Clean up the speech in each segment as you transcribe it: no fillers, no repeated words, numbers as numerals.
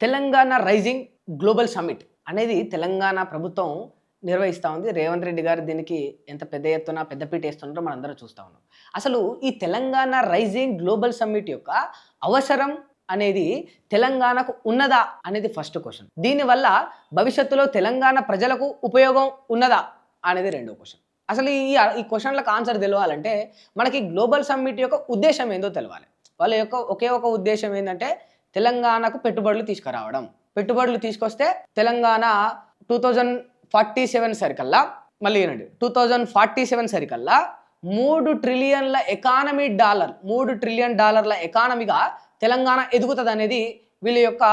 Telangana rising global summit అనేది తెలంగాణ ప్రభుత్వం నిర్వహిస్తూ ఉంది. రేవంత్ రెడ్డి గారు దీనికి ఎంత పెద్ద ఎత్తున పెద్దపీట వేస్తున్నారో మనందరం చూస్తూ ఉన్నాం. అసలు ఈ తెలంగాణ రైజింగ్ గ్లోబల్ సమ్మిట్ యొక్క అవసరం అనేది తెలంగాణకు ఉన్నదా అనేది ఫస్ట్ క్వశ్చన్. దీనివల్ల భవిష్యత్తులో తెలంగాణ ప్రజలకు ఉపయోగం ఉన్నదా అనేది రెండో క్వశ్చన్. అసలు ఈ క్వశ్చన్లకు ఆన్సర్ తెలవాలంటే మనకి గ్లోబల్ సమ్మిట్ యొక్క ఉద్దేశం ఏందో తెలవాలి. వాళ్ళ యొక్క ఒకే ఒక ఉద్దేశం ఏంటంటే తెలంగాణకు పెట్టుబడులు తీసుకురావడం. పెట్టుబడులు తీసుకొస్తే తెలంగాణ 2047 సరికల్లా, మళ్ళీ ఏనండి 2047 సరికల్లా $3 ట్రిలియన్ల $3 ట్రిలియన్ ఎకానమీగా తెలంగాణ ఎదుగుతుంది అనేది వీళ్ళ యొక్క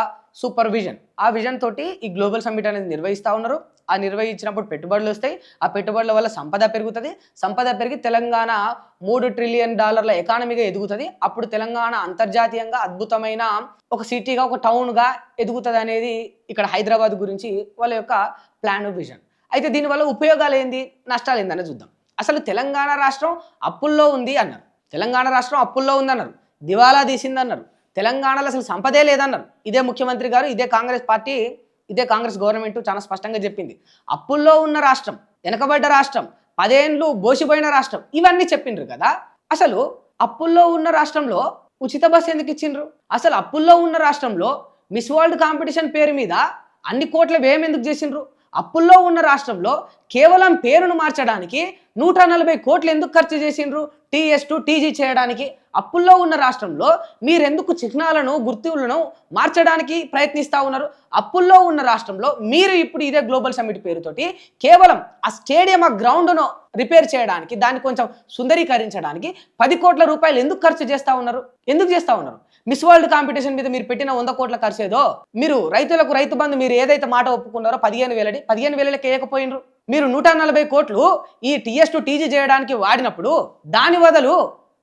సూపర్ విజన్. ఆ విజన్ తోటి ఈ గ్లోబల్ సమ్మిట్ అనేది నిర్వహిస్తూ ఉన్నారు. ఆ నిర్వహించినప్పుడు పెట్టుబడులు వస్తాయి. ఆ పెట్టుబడుల వల్ల సంపద పెరుగుతుంది. సంపద పెరిగి తెలంగాణ $3 ట్రిలియన్ ఎకానమీగా ఎదుగుతుంది. అప్పుడు తెలంగాణ అంతర్జాతీయంగా అద్భుతమైన ఒక సిటీగా, ఒక టౌన్గా ఎదుగుతుంది అనేది ఇక్కడ హైదరాబాద్ గురించి వాళ్ళ యొక్క ప్లాన్ విజన్. అయితే దీనివల్ల ఉపయోగాలు ఏంది, నష్టాలు ఏందని చూద్దాం. అసలు తెలంగాణ రాష్ట్రం అప్పుల్లో ఉంది అన్నారు. తెలంగాణ రాష్ట్రం అప్పుల్లో ఉందన్నారు. దివాలా తీసిందన్నారు. తెలంగాణలో అసలు సంపదే లేదన్నారు. ఇదే ముఖ్యమంత్రి గారు, ఇదే కాంగ్రెస్ పార్టీ, ఇదే కాంగ్రెస్ గవర్నమెంట్ చాలా స్పష్టంగా చెప్పింది. అప్పుల్లో ఉన్న రాష్ట్రం, వెనకబడ్డ రాష్ట్రం, 10 ఏళ్ళు బోసిపోయిన రాష్ట్రం, ఇవన్నీ చెప్పిండ్రు కదా. అసలు అప్పుల్లో ఉన్న రాష్ట్రంలో ఉచిత బస్సు ఎందుకు ఇచ్చిండ్రు? అసలు అప్పుల్లో ఉన్న రాష్ట్రంలో మిస్ వరల్డ్ కాంపిటీషన్ పేరు మీద అన్ని కోట్ల వ్యయం ఎందుకు చేసిండ్రు? అప్పుల్లో ఉన్న రాష్ట్రంలో కేవలం పేరును మార్చడానికి 140 కోట్లు ఎందుకు ఖర్చు చేసిండ్రు? TS to TG చేయడానికి. అప్పుల్లో ఉన్న రాష్ట్రంలో మీరెందుకు చిహ్నాలను, గుర్తులను మార్చడానికి ప్రయత్నిస్తూ ఉన్నారు? అప్పుల్లో ఉన్న రాష్ట్రంలో మీరు ఇప్పుడు ఇదే గ్లోబల్ సమ్మిట్ పేరుతోటి కేవలం ఆ స్టేడియం, ఆ గ్రౌండ్ను రిపేర్ చేయడానికి, దాన్ని కొంచెం సుందరీకరించడానికి 10 కోట్ల రూపాయలు ఎందుకు ఖర్చు చేస్తూ ఉన్నారు? ఎందుకు చేస్తూ ఉన్నారు? మిస్ వరల్డ్ కాంపిటీషన్ మీద మీరు పెట్టిన 100 కోట్ల ఖర్చు ఏదో, మీరు రైతులకు రైతు బంధు మీరు ఏదైతే మాట ఒప్పుకున్నారో 15,000 వేయకపోయినరు. మీరు 140 కోట్లు ఈ TS to TG చేయడానికి వాడినప్పుడు దాని బదులు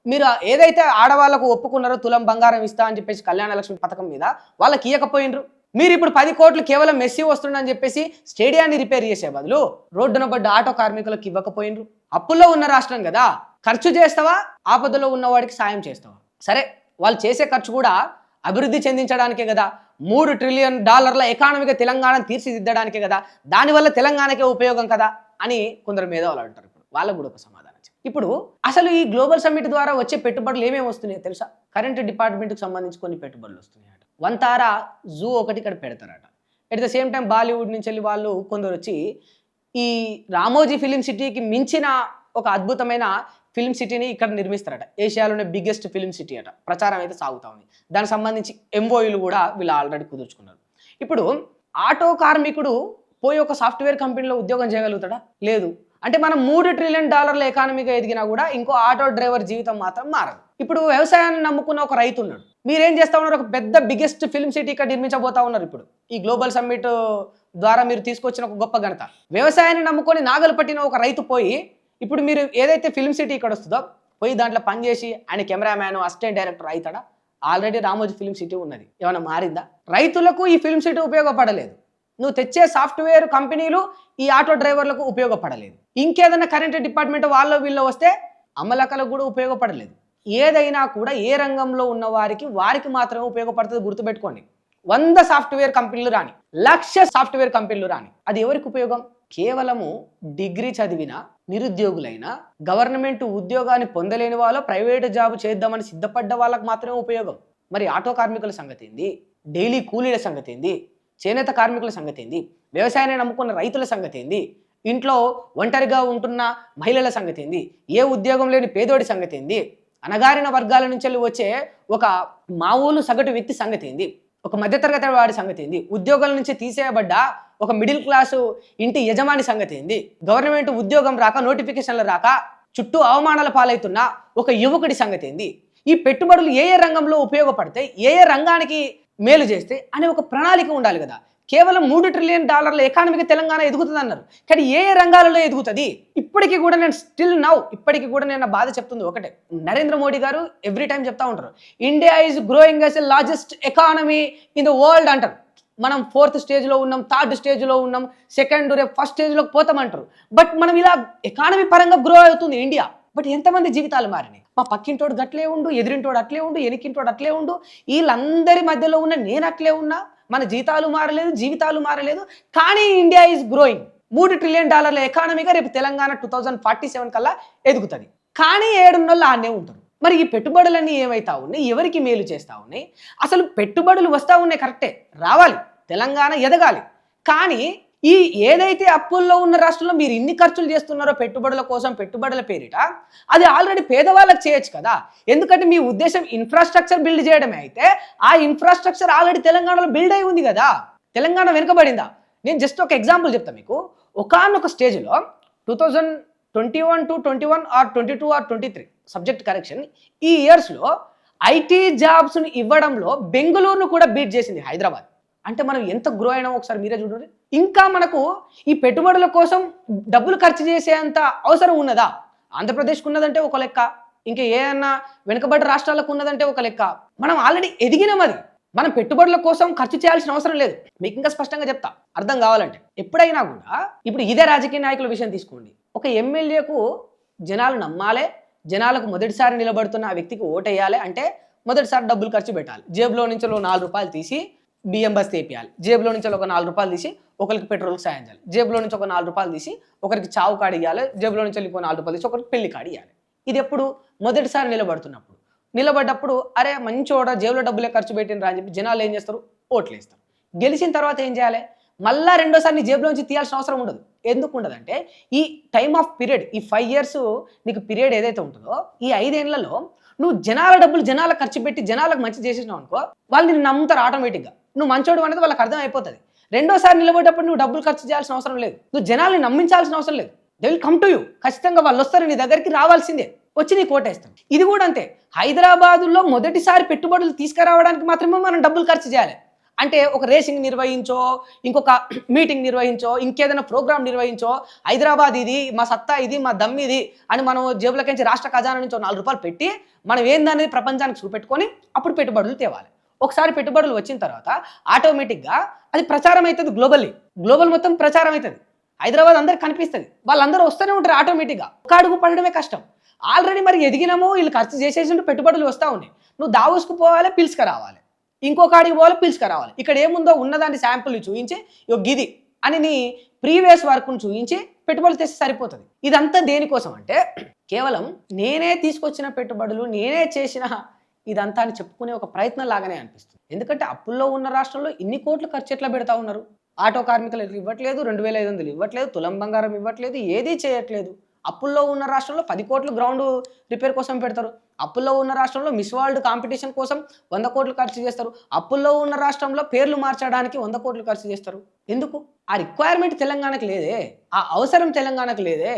మీరు ఏదైతే ఆడవాళ్లకు ఒప్పుకున్నారో తులం బంగారం ఇస్తా అని చెప్పేసి కళ్యాణ లక్ష్మి పథకం మీద వాళ్ళకి ఇవ్వకపోయినరు. మీరు ఇప్పుడు 10 కోట్లు కేవలం మెస్సీ వస్తుండని చెప్పేసి స్టేడియాన్ని రిపేర్ చేసే బదులు రోడ్డున పడ్డ ఆటో కార్మికులకు ఇవ్వకపోయినరు. అప్పుల్లో ఉన్న రాష్ట్రం కదా, ఖర్చు చేస్తావా, ఆపదలో ఉన్నవాడికి సాయం చేస్తావా? సరే, వాళ్ళు చేసే ఖర్చు కూడా అభివృద్ధి చెందించడానికే కదా, $3 ట్రిలియన్ ఎకానమీగా తెలంగాణను తీర్చిదిద్దడానికే కదా, దానివల్ల తెలంగాణకే ఉపయోగం కదా అని కొందరు మేధావులు అంటారు. ఇప్పుడు వాళ్ళకు కూడా ఒక సమాధానం. ఇప్పుడు అసలు ఈ గ్లోబల్ సమ్మిట్ ద్వారా వచ్చే పెట్టుబడులు ఏమేమి వస్తున్నాయో తెలుసా? కరెంట్ డిపార్ట్మెంట్కి సంబంధించి కొన్ని పెట్టుబడులు వస్తున్నాయట. వంతారా జూ ఒకటి ఇక్కడ పెడతారట. At the same time Bollywood నుంచి వెళ్ళి వాళ్ళు కొందరు వచ్చి ఈ రామోజీ ఫిలిం సిటీకి మించిన ఒక అద్భుతమైన ఫిల్మ్ సిటీని ఇక్కడ నిర్మిస్తారట. ఏషియాలోనే బిగ్గెస్ట్ ఫిల్మ్ సిటీ అట. ప్రచారం అయితే సాగుతూ ఉంది. దానికి సంబంధించి MOUలు కూడా వీళ్ళు ఆల్రెడీ కుదుర్చుకున్నారు. ఇప్పుడు ఆటో కార్మికుడు పోయి ఒక సాఫ్ట్వేర్ కంపెనీలో ఉద్యోగం చేయగలుగుతాడా? లేదు. అంటే మనం $3 ట్రిలియన్ ఎకానమీగా ఎదిగినా కూడా ఇంకో ఆటో డ్రైవర్ జీవితం మాత్రం మారదు. ఇప్పుడు వ్యవసాయాన్ని నమ్ముకున్న ఒక రైతు ఉన్నాడు. మీరేం చేస్తా ఉన్నారు? ఒక పెద్ద బిగ్గెస్ట్ ఫిల్మ్ సిటీ ఇక్కడ నిర్మించబోతా ఉన్నారు. ఇప్పుడు ఈ గ్లోబల్ సమ్మిట్ ద్వారా మీరు తీసుకొచ్చిన ఒక గొప్ప ఘనత. వ్యవసాయాన్ని నమ్ముకొని నాగలు పట్టిన ఒక రైతు పోయి ఇప్పుడు మీరు ఏదైతే ఫిల్మ్ సిటీ ఇక్కడ వస్తుందో పోయి దాంట్లో పనిచేసి ఆయన కెమెరామ్యాన్, అసిస్టెంట్ డైరెక్టర్ అవుతాడా? ఆల్రెడీ రామోజీ ఫిల్మ్ సిటీ ఉన్నది. ఏమైనా మారిందా? రైతులకు ఈ ఫిల్మ్ సిటీ ఉపయోగపడలేదు. నువ్వు తెచ్చే సాఫ్ట్వేర్ కంపెనీలు ఈ ఆటో డ్రైవర్లకు ఉపయోగపడలేదు. ఇంకేదైనా కరెంట్ డిపార్ట్మెంట్ వాళ్ళు వీళ్ళు వస్తే అమలకలకు కూడా ఉపయోగపడలేదు. ఏదైనా కూడా ఏ రంగంలో ఉన్న వారికి మాత్రమే ఉపయోగపడుతుంది. గుర్తుపెట్టుకోండి. 100 సాఫ్ట్వేర్ కంపెనీలు రాని, 1,00,000 సాఫ్ట్వేర్ కంపెనీలు రాని, అది ఎవరికి ఉపయోగం? కేవలము డిగ్రీ చదివిన నిరుద్యోగులైన, గవర్నమెంట్ ఉద్యోగాన్ని పొందలేని వాళ్ళు, ప్రైవేట్ జాబ్ చేద్దామని సిద్ధపడ్డ వాళ్ళకి మాత్రమే ఉపయోగం. మరి ఆటో కార్మికుల సంగతి ఏంది? డైలీ కూలీల సంగతి ఏంది? చేనేత కార్మికుల సంగతి ఏంది? వ్యవసాయాన్ని నమ్ముకున్న రైతుల సంగతి ఏంది? ఇంట్లో ఒంటరిగా ఉంటున్న మహిళల సంగతి ఏంది? ఏ ఉద్యోగం లేని పేదోడి సంగతి ఏంది? అణగారిన వర్గాల నుంచి వచ్చే ఒక మామూలు సగటు వ్యక్తి సంగతి ఏంది? ఒక మధ్యతరగతి వాడి సంగతి ఏంది? ఉద్యోగాల నుంచి తీసేయబడ్డ ఒక మిడిల్ క్లాసు ఇంటి యజమాని సంగతి ఏంది? గవర్నమెంట్ ఉద్యోగం రాక, నోటిఫికేషన్లు రాక చుట్టూ అవమానాల పాలవుతున్న ఒక యువకుడి సంగతి ఏంది? ఈ పెట్టుబడులు ఏ రంగంలో ఉపయోగపడతాయి, ఏ రంగానికి మేలు చేస్తే అనే ఒక ప్రణాళిక ఉండాలి కదా. కేవలం $3 ట్రిలియన్ ఎకానమీకి తెలంగాణ ఎదుగుతుంది అన్నారు. కానీ ఏ రంగాలలో ఎదుగుతుంది? ఇప్పటికీ కూడా నేను నా బాధ చెప్తుంది ఒకటే. నరేంద్ర మోడీ గారు ఎవ్రీ టైం చెప్తా ఉంటారు, India is growing as a largest economy in the world అంటారు. మనం 4th స్టేజ్లో ఉన్నాం, 3rd స్టేజ్లో ఉన్నాం, రేపు 1st స్టేజ్లోకి పోతామంటారు. బట్ మనం ఇలా ఎకానమీ పరంగా గ్రో అవుతుంది ఇండియా. బట్ ఎంతమంది జీవితాలు మారినాయి? మా పక్కింటోడు గట్లే ఉండు, ఎదురింటోడు అట్లే ఉండు, ఎనికింటోడు అట్లే ఉండు, వీళ్ళందరి మధ్యలో ఉన్న నేను అట్లే ఉన్నా, మన జీతాలు మారలేదు, జీవితాలు మారలేదు, కానీ ఇండియా ఈజ్ గ్రోయింగ్. $3 ట్రిలియన్ ఎకానమీగా రేపు తెలంగాణ 2047 కల్లా ఎదుగుతుంది. కానీ 7 ఆడనే ఉంటారు. మరి ఈ పెట్టుబడులన్నీ ఏమైతా ఉన్నాయి, ఎవరికి మేలు చేస్తూ ఉన్నాయి? అసలు పెట్టుబడులు వస్తూ ఉన్నాయి, కరెక్టే, రావాలి, తెలంగాణ ఎదగాలి. కానీ ఈ ఏదైతే అప్పుల్లో ఉన్న రాష్ట్రంలో మీరు ఇన్ని ఖర్చులు చేస్తున్నారో పెట్టుబడుల కోసం, పెట్టుబడుల పేరిట, అది ఆల్రెడీ పేదవాళ్ళకి చేయొచ్చు కదా. ఎందుకంటే మీ ఉద్దేశం ఇన్ఫ్రాస్ట్రక్చర్ బిల్డ్ చేయడమే అయితే ఆ ఇన్ఫ్రాస్ట్రక్చర్ ఆల్రెడీ తెలంగాణలో బిల్డ్ అయి ఉంది కదా. తెలంగాణ వెనుకబడిందా? నేను జస్ట్ ఒక ఎగ్జాంపుల్ చెప్తాను మీకు. ఒకానొక స్టేజ్లో 2021 to 21 or 22 or 23 subject correction, ఈ ఇయర్స్లో ఐటీ జాబ్స్ని ఇవ్వడంలో బెంగళూరును కూడా బీట్ చేసింది హైదరాబాద్. అంటే మనం ఎంత గ్రో అయినామో ఒకసారి మీరే చూడండి. ఇంకా మనకు ఈ పెట్టుబడుల కోసం డబ్బులు ఖర్చు చేసేంత అవసరం ఉన్నదా? ఆంధ్రప్రదేశ్కి ఉన్నదంటే ఒక లెక్క, ఇంకా ఏమన్నా వెనుకబడ్డ రాష్ట్రాలకు ఉన్నదంటే ఒక లెక్క. మనం ఆల్రెడీ ఎదిగినాం. అది మనం పెట్టుబడుల కోసం ఖర్చు చేయాల్సిన అవసరం లేదు. మీకు ఇంకా స్పష్టంగా చెప్తా అర్థం కావాలంటే. ఎప్పుడైనా కూడా ఇప్పుడు ఇదే రాజకీయ నాయకుల విషయం తీసుకోండి. ఒక ఎమ్మెల్యేకు జనాలు నమ్మాలి, జనాలకు మొదటిసారి నిలబడుతున్న ఆ వ్యక్తికి ఓటేయాలి అంటే మొదటిసారి డబ్బులు ఖర్చు పెట్టాలి. జేబులో నుంచి $4 తీసి బియ్యం బస్ తెప్పియాలి, జేబులో నుంచి ఒక $4 తీసి ఒకరికి పెట్రోల్కి సాయం చేయాలి, జేబులో నుంచి ఒక $4 తీసి ఒకరికి చావు కాడి ఇవ్వాలి, జేబులో నుంచి ఇంకో $4 తీసి ఒకరికి పెళ్లి కాడి ఇవ్వాలి. ఇది ఎప్పుడు? మొదటిసారి నిలబడుతున్నప్పుడు. నిలబడ్డప్పుడు అరే మంచోడ జేబులో డబ్బులే ఖర్చు పెట్టినరా అని చెప్పి జనాలు ఏం చేస్తారు? ఓట్లు వేస్తారు. గెలిచిన తర్వాత ఏం చేయాలి? మళ్ళా రెండోసారి నీ జేబులోంచి తీయాల్సిన అవసరం ఉండదు. ఎందుకు ఉండదంటే ఈ టైమ్ ఆఫ్ పీరియడ్, ఈ 5 years నీకు పీరియడ్ ఏదైతే ఉంటుందో, ఈ 5 ఏళ్లలో నువ్వు జనాల డబ్బులు జనాలకు ఖర్చు పెట్టి జనాలకు మంచి చేసేసినావు అనుకో, వాళ్ళు నిన్ను నమ్ముతారు ఆటోమేటిక్గా. నువ్వు మంచోడు అనేది వాళ్ళకి అర్థం అయిపోతుంది. రెండోసారి నిలబడేటప్పుడు నువ్వు డబ్బులు ఖర్చు చేయాల్సిన అవసరం లేదు, నువ్వు జనాల్ని నమ్మించాల్సిన అవసరం లేదు. They will come to you. ఖచ్చితంగా వాళ్ళు వస్తారు, నీ దగ్గరికి రావాల్సిందే, వచ్చి నీ కోటేస్తాం. ఇది కూడా అంతే. హైదరాబాదులో మొదటిసారి పెట్టుబడులు తీసుకురావడానికి మాత్రమే మనం డబ్బులు ఖర్చు చేయాలి. అంటే ఒక రేసింగ్ నిర్వహించో, ఇంకొక మీటింగ్ నిర్వహించో, ఇంకేదైనా ప్రోగ్రామ్ నిర్వహించో, హైదరాబాద్ ఇది, మా సత్తా ఇది, మా దమ్ ఇది అని మనం జేబులకించి రాష్ట్ర ఖజానా నుంచి $4 పెట్టి మనం ఏందనేది ప్రపంచానికి చూపెట్టుకొని అప్పుడు పెట్టుబడులు తేవాలి. ఒకసారి పెట్టుబడులు వచ్చిన తర్వాత ఆటోమేటిక్గా అది ప్రచారం అవుతుంది గ్లోబల్ మొత్తం ప్రచారం అవుతుంది. హైదరాబాద్ అందరికి కనిపిస్తుంది, వాళ్ళందరూ వస్తూనే ఉంటారు ఆటోమేటిక్గా. ఒక అడుగు పడడమే కష్టం. ఆల్రెడీ మరి ఎదిగినాము, వీళ్ళు ఖర్చు చేసేసి పెట్టుబడులు వస్తూ ఉన్నాయి. నువ్వు దావోస్కు పోవాలి, పిలుచుకురావాలి, ఇంకొక ఆడికి పోవాలి, పిలుచుకురావాలి. ఇక్కడ ఏముందో ఉన్నదాన్ని శాంపుల్ చూపించి గిది అని నీ ప్రీవియస్ వర్క్ను చూపించి పెట్టుబడులు తెస్తే సరిపోతుంది. ఇదంతా దేనికోసం అంటే కేవలం నేనే తీసుకొచ్చిన పెట్టుబడులు, నేనే చేసిన ఇదంతా అని చెప్పుకునే ఒక ప్రయత్నం లాగానే అనిపిస్తుంది. ఎందుకంటే అప్పుల్లో ఉన్న రాష్ట్రంలో ఇన్ని కోట్లు ఖర్చు ఎట్లా పెడతా ఉన్నారు? ఆటో కార్మికులు ఇవ్వట్లేదు, 2500 ఇవ్వట్లేదు, తులం బంగారం ఇవ్వట్లేదు, ఏదీ చేయట్లేదు. అప్పుల్లో ఉన్న రాష్ట్రంలో 10 కోట్లు గ్రౌండ్ రిపేర్ కోసం పెడతారు. అప్పుల్లో ఉన్న రాష్ట్రంలో మిస్ వరల్డ్ కాంపిటీషన్ కోసం 100 కోట్లు ఖర్చు చేస్తారు. అప్పుల్లో ఉన్న రాష్ట్రంలో పేర్లు మార్చడానికి 100 కోట్లు ఖర్చు చేస్తారు. ఎందుకు? ఆ రిక్వైర్మెంట్ తెలంగాణకు లేదే, ఆ అవసరం తెలంగాణకు లేదే.